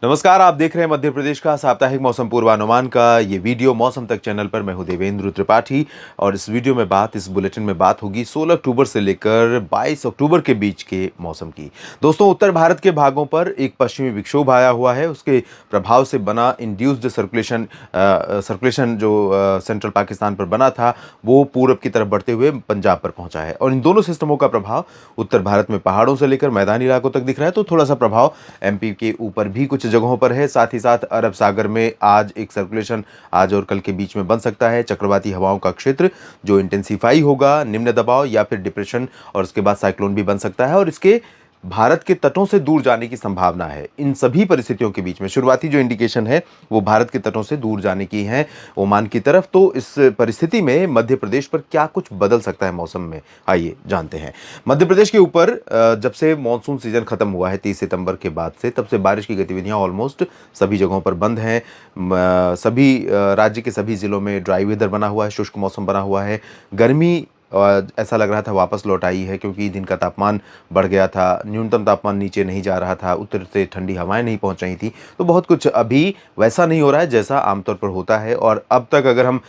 नमस्कार, आप देख रहे हैं मध्य प्रदेश का साप्ताहिक मौसम पूर्वानुमान का ये वीडियो मौसम तक चैनल पर। मैं हूं देवेंद्र त्रिपाठी और इस बुलेटिन में बात होगी 16 अक्टूबर से लेकर 22 अक्टूबर के बीच के मौसम की। दोस्तों, उत्तर भारत के भागों पर एक पश्चिमी विक्षोभ आया हुआ है। उसके प्रभाव से बना इंड्यूस्ड सर्कुलेशन जो सेंट्रल पाकिस्तान पर बना था, वो पूरब की तरफ बढ़ते हुए पंजाब पर पहुंचा है और इन दोनों सिस्टमों का प्रभाव उत्तर भारत में पहाड़ों से लेकर मैदानी इलाकों तक दिख रहा है। तो थोड़ा सा प्रभाव एमपी के ऊपर भी कुछ जगहों पर है। साथ ही साथ अरब सागर में आज एक सर्कुलेशन आज और कल के बीच में बन सकता है। चक्रवाती हवाओं का क्षेत्र जो इंटेंसिफाई होगा, निम्न दबाव या फिर डिप्रेशन, और उसके बाद साइक्लोन भी बन सकता है और इसके भारत के तटों से दूर जाने की संभावना है। इन सभी परिस्थितियों के बीच में शुरुआती जो इंडिकेशन है वो भारत के तटों से दूर जाने की है, ओमान की तरफ। तो इस परिस्थिति में मध्य प्रदेश पर क्या कुछ बदल सकता है मौसम में, आइए जानते हैं। मध्य प्रदेश के ऊपर जब से मॉनसून सीजन खत्म हुआ है 30 सितंबर के बाद से, तब से बारिश की गतिविधियां ऑलमोस्ट सभी जगहों पर बंद हैं। सभी राज्य के सभी जिलों में ड्राई वेदर बना हुआ है, शुष्क मौसम बना हुआ है। गर्मी ऐसा लग रहा था वापस लौट आई है, क्योंकि दिन का तापमान बढ़ गया था, न्यूनतम तापमान नीचे नहीं जा रहा था, उत्तर से ठंडी हवाएं नहीं पहुंच रही थी। तो बहुत कुछ अभी वैसा नहीं हो रहा है जैसा आमतौर पर होता है। और अब तक अगर हम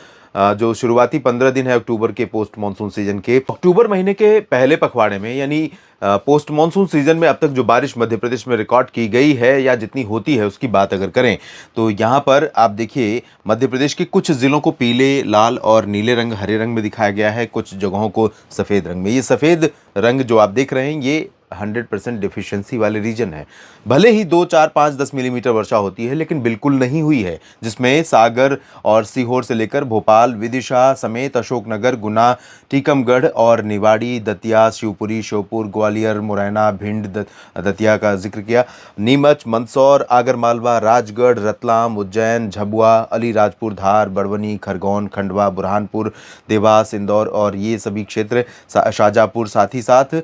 जो शुरुआती 15 दिन है अक्टूबर के पोस्ट मानसून सीजन के, अक्टूबर महीने के पहले पखवाड़े में, यानी पोस्ट मानसून सीजन में अब तक जो बारिश मध्य प्रदेश में रिकॉर्ड की गई है या जितनी होती है उसकी बात अगर करें, तो यहाँ पर आप देखिए मध्य प्रदेश के कुछ जिलों को पीले, लाल और नीले रंग, हरे रंग में दिखाया गया है, कुछ जगहों को सफ़ेद रंग में। ये सफ़ेद रंग जो आप देख रहे हैं ये 100% डिफिशियंसी वाले रीजन है। भले ही 2, 4, 5, 10 मिलीमीटर वर्षा होती है, लेकिन बिल्कुल नहीं हुई है, जिसमें सागर और सीहोर से लेकर भोपाल, विदिशा समेत अशोकनगर, गुना, टीकमगढ़ और निवाड़ी, दतिया, शिवपुरी, श्योपुर, ग्वालियर, मुरैना, भिंड, दतिया का जिक्र किया, नीमच, मंदसौर, आगरमालवा, राजगढ़, रतलाम, उज्जैन, झबुआ, अलीराजपुर, धार, बड़वनी, खरगोन, खंडवा, बुरहानपुर, देवास, इंदौर और ये सभी क्षेत्र, शाहजहाँपुर। साथ ही साथ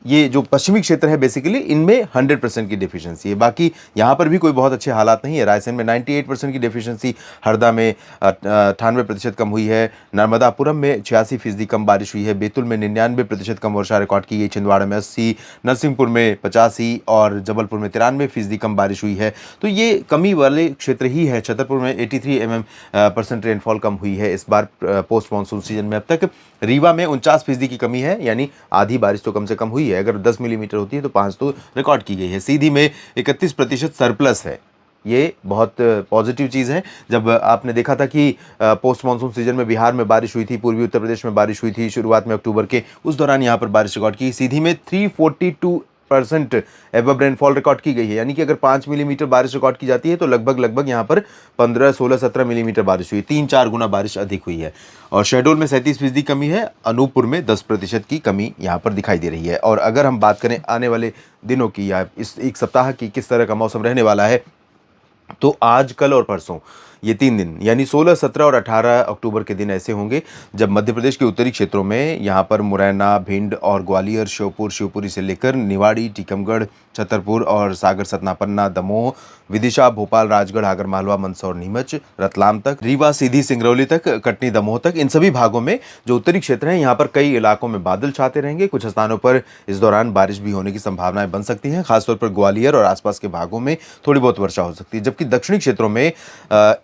ये जो पश्चिमी क्षेत्र है बेसिकली, इनमें 100% की डिफिशियंसी है। बाकी यहाँ पर भी कोई बहुत अच्छे हालात नहीं है। रायसेन में 98% की डिफिशियंसी, हरदा में 98% कम हुई है, नर्मदापुरम में 86% कम बारिश हुई है, बैतूल में 99% कम वर्षा रिकॉर्ड की गई, छिंदवाड़ा में 80, नरसिंहपुर में 85 और जबलपुर में 93% कम बारिश हुई है। तो ये कमी वाले क्षेत्र ही है। छतरपुर में 83% रेनफॉल कम हुई है इस बार पोस्ट मानसून सीजन में अब तक। रीवा में 49% की कमी है, यानी आधी बारिश तो कम से कम हुई है। अगर 10 मिलीमीटर होती है तो 5 तो रिकॉर्ड की गई है। सीधी में 31% सरप्लस है। ये बहुत पॉजिटिव चीज़ है। जब आपने देखा था कि पोस्ट मानसून सीजन में बिहार में बारिश हुई थी, पूर्वी उत्तर प्रदेश में बारिश हुई थी शुरुआत में अक्टूबर के, उस दौरान यहाँ पर बारिश रिकॉर्ड की। सीधी में 342% एबव रेनफॉल रिकॉर्ड की गई है, यानी कि अगर 5 मिलीमीटर बारिश रिकॉर्ड की जाती है तो लगभग यहाँ पर 15, 16, 17 मिलीमीटर बारिश हुई, 3-4 गुना बारिश अधिक हुई है। और शहडोल में 37% कमी है, अनूपपुर में 10% की कमी यहाँ पर दिखाई दे रही है। और अगर हम बात करें आने वाले दिनों की या इस एक सप्ताह की किस तरह का मौसम रहने वाला है, तो आज, कल और परसों, ये 3 दिन यानी 16, 17 और 18 अक्टूबर के दिन ऐसे होंगे जब मध्य प्रदेश के उत्तरी क्षेत्रों में, यहाँ पर मुरैना, भिंड और ग्वालियर, श्योपुर, शिवपुरी से लेकर निवाड़ी, टीकमगढ़, छतरपुर और सागर, सतना, पन्ना, दमोह, विदिशा, भोपाल, राजगढ़, आगरमालवा, मंदसौर, नीमच, रतलाम तक, रीवा, सीधी, सिंगरौली तक, कटनी, दमोह तक, इन सभी भागों में जो उत्तरी क्षेत्र हैं, यहाँ पर कई इलाकों में बादल छाते रहेंगे। कुछ स्थानों पर इस दौरान बारिश भी होने की संभावनाएं बन सकती हैं। खासतौर पर ग्वालियर और आसपास के भागों में थोड़ी बहुत वर्षा हो सकती है, जबकि दक्षिणी क्षेत्रों में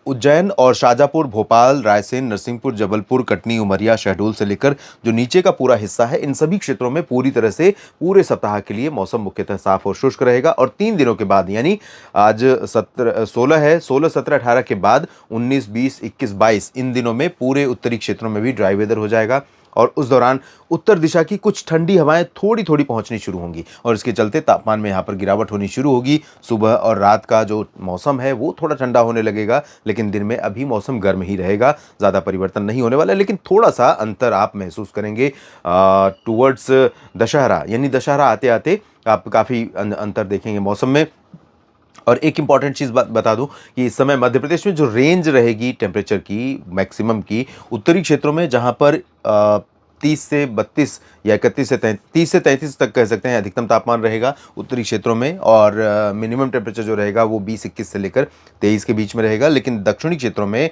उज्जैन और शाहजहाँपुर, भोपाल, रायसेन, नरसिंहपुर, जबलपुर, कटनी, उमरिया, शहडोल से लेकर जो नीचे का पूरा हिस्सा है, इन सभी क्षेत्रों में पूरी तरह से पूरे सप्ताह के लिए मौसम मुख्यतः साफ और शुष्क रहेगा। और 3 दिनों के बाद, यानी आज 16 है, 16, 17, 18 के बाद 19, 20, 21, 22, इन दिनों में पूरे उत्तरी क्षेत्रों में भी ड्राई वेदर हो जाएगा और उस दौरान उत्तर दिशा की कुछ ठंडी हवाएं थोड़ी थोड़ी पहुंचनी शुरू होंगी और इसके चलते तापमान में यहाँ पर गिरावट होनी शुरू होगी। सुबह और रात का जो मौसम है वो थोड़ा ठंडा होने लगेगा, लेकिन दिन में अभी मौसम गर्म ही रहेगा। ज़्यादा परिवर्तन नहीं होने वाला है, लेकिन थोड़ा सा अंतर आप महसूस करेंगे टूवर्ड्स दशहरा, यानी दशहरा आते आते आप काफ़ी अंतर देखेंगे मौसम में। और एक इंपॉर्टेंट चीज़ बता दूं कि इस समय मध्य प्रदेश में जो रेंज रहेगी टेम्परेचर की, मैक्सिमम की, उत्तरी क्षेत्रों में जहां पर 30 से 32 या 31 से 30 से 33 तक कह सकते हैं अधिकतम तापमान रहेगा उत्तरी क्षेत्रों में, और मिनिमम टेम्परेचर जो रहेगा वो 20-21 से लेकर 23 के बीच में रहेगा। लेकिन दक्षिणी क्षेत्रों में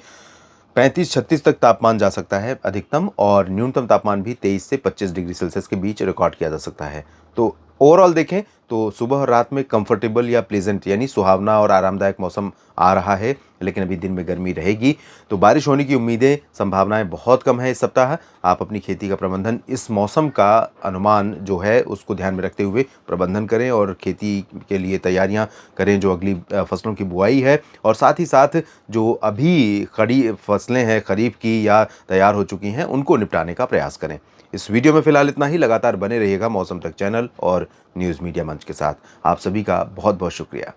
35-36 तक तापमान जा सकता है अधिकतम, और न्यूनतम तापमान भी 23 से 25 डिग्री सेल्सियस के बीच रिकॉर्ड किया जा सकता है। तो ओवरऑल देखें तो सुबह और रात में कंफर्टेबल या प्लेजेंट यानी सुहावना और आरामदायक मौसम आ रहा है, लेकिन अभी दिन में गर्मी रहेगी। तो बारिश होने की उम्मीदें, संभावनाएं बहुत कम है इस सप्ताह। आप अपनी खेती का प्रबंधन इस मौसम का अनुमान जो है उसको ध्यान में रखते हुए प्रबंधन करें और खेती के लिए तैयारियां करें जो अगली फसलों की बुआई है। और साथ ही साथ जो अभी खड़ी फसलें हैं खरीफ की या तैयार हो चुकी हैं उनको निपटाने का प्रयास करें। इस वीडियो में फिलहाल इतना ही। लगातार बने रहिएगा मौसम तक चैनल और न्यूज़ मीडिया मंच के साथ। आप सभी का बहुत बहुत शुक्रिया।